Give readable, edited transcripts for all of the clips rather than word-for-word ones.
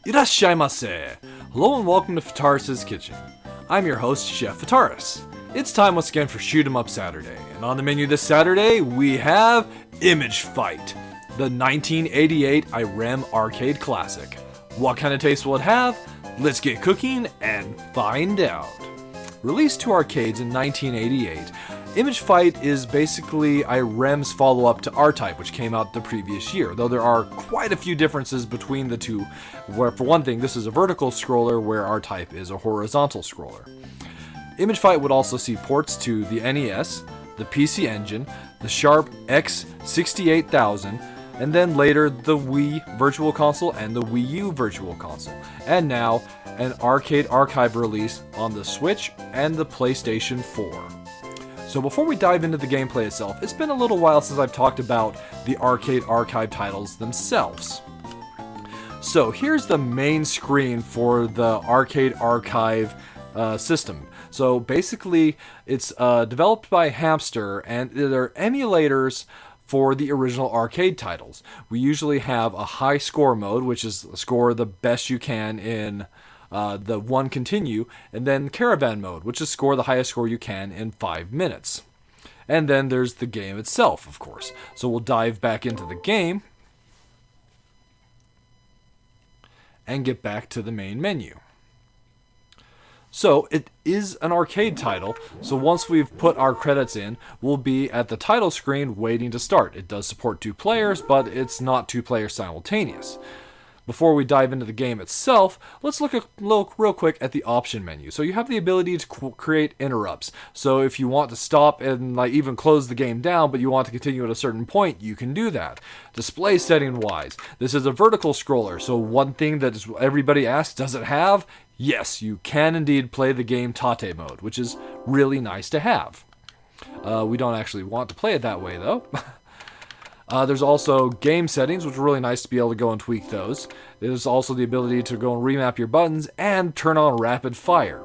Irashaimase! Hello and welcome to Fitaurus Kitchen. I'm your host, Chef Fitaurus. It's time once again for Shoot 'em Up Saturday, and on the menu this Saturday, we have Image Fight, the 1988 Irem arcade classic. What kind of taste will it have? Let's get cooking and find out. Released to arcades in 1988, Image Fight is basically Irem's follow-up to R-Type, which came out the previous year, though there are quite a few differences between the two, where for one thing, this is a vertical scroller where R-Type is a horizontal scroller. Image Fight would also see ports to the NES, the PC Engine, the Sharp X68000, and then later the Wii Virtual Console and the Wii U Virtual Console, and now an Arcade Archive release on the Switch and the PlayStation 4. So before we dive into the gameplay itself, it's been a little while since I've talked about the Arcade Archive titles themselves. So here's the main screen for the Arcade Archive system. So basically, it's developed by Hamster, and they're emulators for the original arcade titles. We usually have a high score mode, which is score the best you can in the one continue, and then caravan mode, which is score the highest score you can in 5 minutes. And then there's the game itself, of course. So we'll dive back into the game and get back to the main menu. So it is an arcade title, so once we've put our credits in, we'll be at the title screen waiting to start. It does support 2 players, but it's not 2 players simultaneous. Before we dive into the game itself, let's look real quick at the option menu. So you have the ability to create interrupts. So if you want to stop and even close the game down, but you want to continue at a certain point, you can do that. Display setting wise, this is a vertical scroller. So one thing that everybody asks, does it have? Yes, you can indeed play the game Tate mode, which is really nice to have. We don't actually want to play it that way though. There's also game settings, which are really nice to be able to go and tweak those. There's also the ability to go and remap your buttons and turn on rapid fire.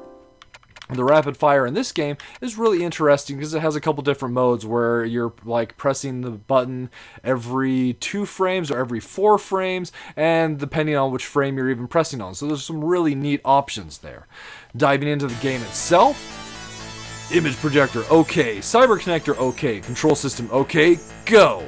The rapid fire in this game is really interesting because it has a couple different modes where you're pressing the button every 2 frames or every 4 frames, and depending on which frame you're even pressing on. So there's some really neat options there. Diving into the game itself, image projector, okay. Cyber connector, okay. Control system, okay. Go!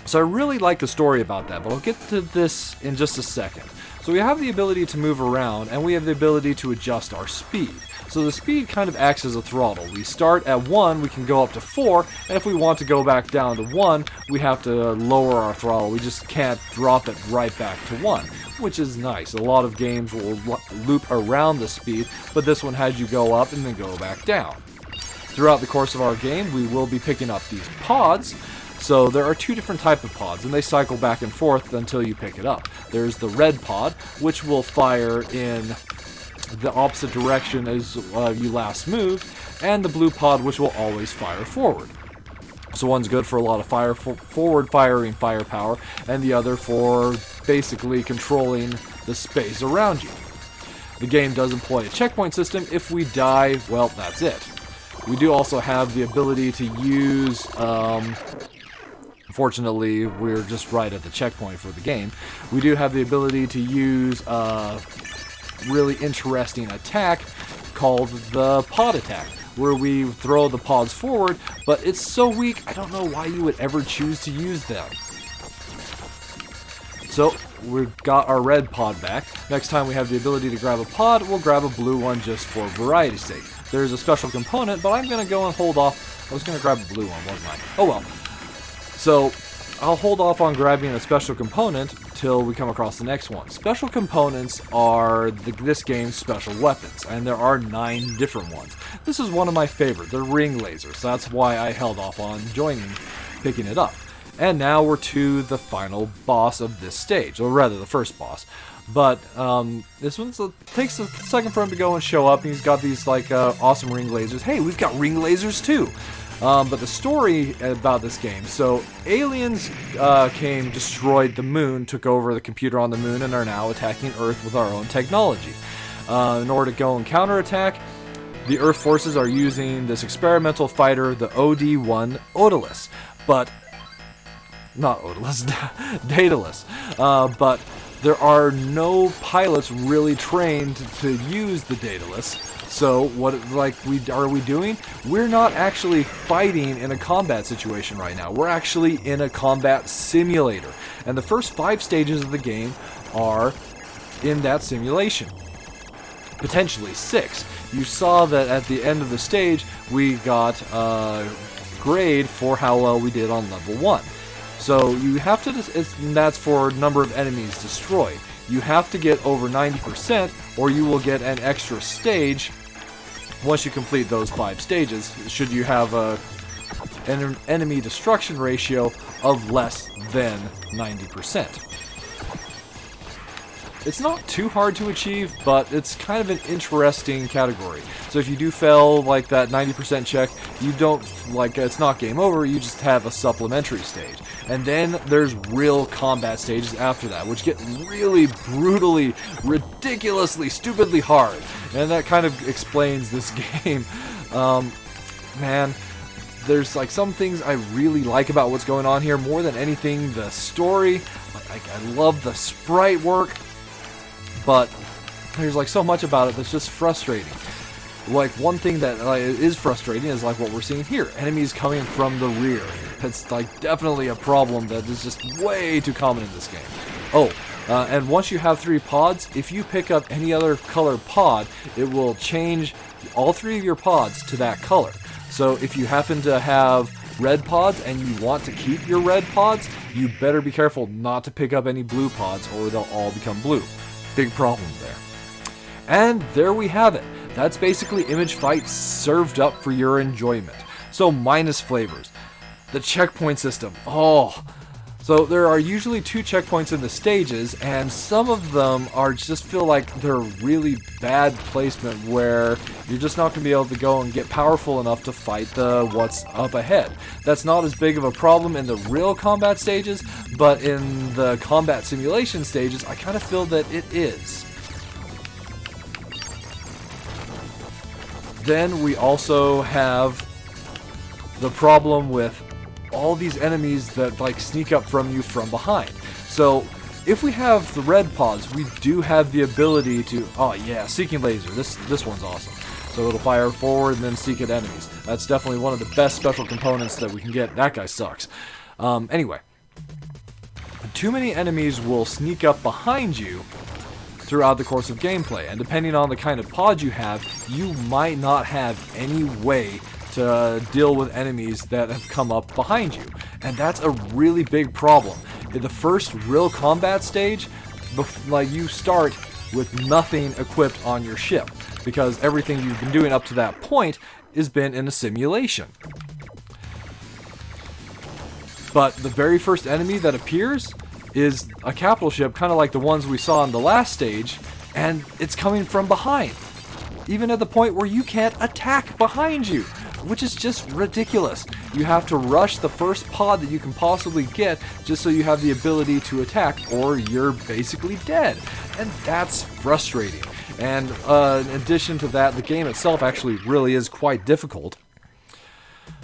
So I really like the story about that, but I'll get to this in just a second. So we have the ability to move around, and we have the ability to adjust our speed. So the speed kind of acts as a throttle. We start at 1, we can go up to 4, and if we want to go back down to 1, we have to lower our throttle. We just can't drop it right back to 1, which is nice. A lot of games will loop around the speed, but this one has you go up and then go back down. Throughout the course of our game, we will be picking up these pods. So there are 2 different types of pods, and they cycle back and forth until you pick it up. There's the red pod, which will fire in the opposite direction as you last moved, and the blue pod, which will always fire forward. So one's good for a lot of forward firing firepower, and the other for basically controlling the space around you. The game does employ a checkpoint system. If we die, well, that's it. We do also have the ability to use... Unfortunately, we're just right at the checkpoint for the game. We do have the ability to use a really interesting attack called the pod attack, where we throw the pods forward, but it's so weak, I don't know why you would ever choose to use them. So, we've got our red pod back. Next time we have the ability to grab a pod, we'll grab a blue one just for variety's sake. There's a special component, but I'm going to go and hold off. I was going to grab a blue one, wasn't I? Oh well. So, I'll hold off on grabbing a special component till we come across the next one. Special components are this game's special weapons, and there are 9 different ones. This is one of my favorite, the ring lasers. That's why I held off on picking it up. And now we're to the final boss of this stage, or rather the first boss. But this one takes a second for him to go and show up, and he's got these awesome ring lasers. Hey, we've got ring lasers too! But the story about this game, so aliens came, destroyed the moon, took over the computer on the moon, and are now attacking Earth with our own technology. In order to go and counterattack, the Earth forces are using this experimental fighter, the OD-1 Daedalus. But, not Daedalus, Daedalus. But there are no pilots really trained to use the dataless. So what are we doing? We're not actually fighting in a combat situation right now. We're actually in a combat simulator. And the first 5 stages of the game are in that simulation. Potentially 6. You saw that at the end of the stage, we got a grade for how well we did on level 1. So you have to, and that's for number of enemies destroyed. You have to get over 90% or you will get an extra stage once you complete those 5 stages, should you have an enemy destruction ratio of less than 90%. It's not too hard to achieve, but it's kind of an interesting category. So if you do fail like that 90% check, you don't, it's not game over, you just have a supplementary stage. And then there's real combat stages after that, which get really brutally, ridiculously, stupidly hard. And that kind of explains this game. Man, there's some things I really like about what's going on here. More than anything, the story. I love the sprite work. But there's so much about it that's just frustrating. One thing that is frustrating is what we're seeing here. Enemies coming from the rear. It's definitely a problem that is just way too common in this game. Oh, and once you have 3 pods, if you pick up any other color pod, it will change all 3 of your pods to that color. So if you happen to have red pods and you want to keep your red pods, you better be careful not to pick up any blue pods or they'll all become blue. Big problem there. And there we have it. That's basically Image Fight served up for your enjoyment. So minus flavors. The checkpoint system. So there are usually 2 checkpoints in the stages, and some of them just feel like they're really bad placement where you're just not going to be able to go and get powerful enough to fight what's up ahead. That's not as big of a problem in the real combat stages, but in the combat simulation stages, I kind of feel that it is. Then we also have the problem with all these enemies that sneak up from you from behind. So if we have the red pods, we do have the ability to, seeking laser. This one's awesome. So it'll fire forward and then seek at enemies. That's definitely one of the best special components that we can get. That guy sucks. Anyway, too many enemies will sneak up behind you throughout the course of gameplay, and depending on the kind of pod you have, you might not have any way to deal with enemies that have come up behind you. And that's a really big problem. In the first real combat stage, you start with nothing equipped on your ship, because everything you've been doing up to that point has been in a simulation. But the very first enemy that appears is a capital ship, kind of like the ones we saw in the last stage, and it's coming from behind. Even at the point where you can't attack behind you, which is just ridiculous. You have to rush the first pod that you can possibly get just so you have the ability to attack, or you're basically dead. And that's frustrating. And in addition to that, the game itself actually really is quite difficult.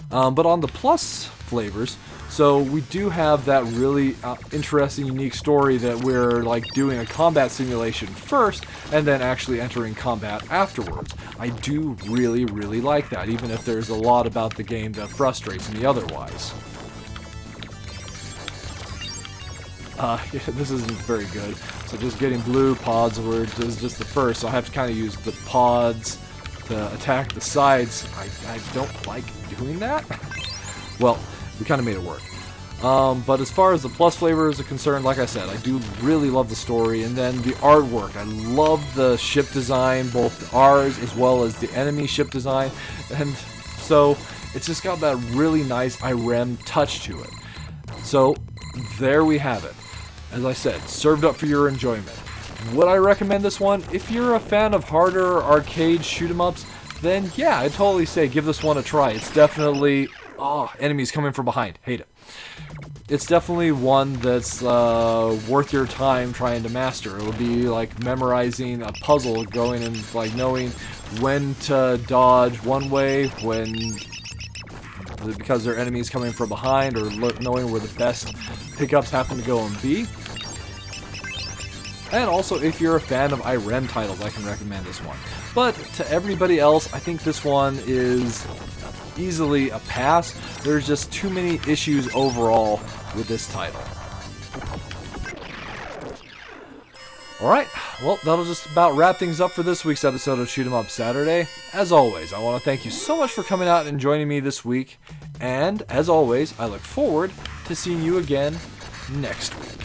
But on the plus flavors, so we do have that really interesting, unique story that we're doing a combat simulation first and then actually entering combat afterwards. I do really, really like that, even if there's a lot about the game that frustrates me otherwise. This isn't very good. So just getting blue pods is just the first, so I have to kind of use the pods to attack the sides. I don't like doing that. Well, we kind of made it work. But as far as the plus flavors are concerned, like I said, I do really love the story, and then the artwork. I love the ship design, both ours as well as the enemy ship design, and so it's just got that really nice Irem touch to it. So there we have it. As I said, served up for your enjoyment. Would I recommend this one? If you're a fan of harder arcade shoot-em-ups, then yeah, I'd totally say give this one a try. It's definitely... enemies coming from behind. Hate it. It's definitely one that's worth your time trying to master. It'll be like memorizing a puzzle, going and knowing when to dodge one way, because there are enemies coming from behind, or knowing where the best pickups happen to go and be. And also, if you're a fan of Irem titles, I can recommend this one. But to everybody else, I think this one is easily a pass. There's just too many issues overall with this title. Alright, well, that'll just about wrap things up for this week's episode of Shoot 'em Up Saturday. As always, I want to thank you so much for coming out and joining me this week. And, as always, I look forward to seeing you again next week.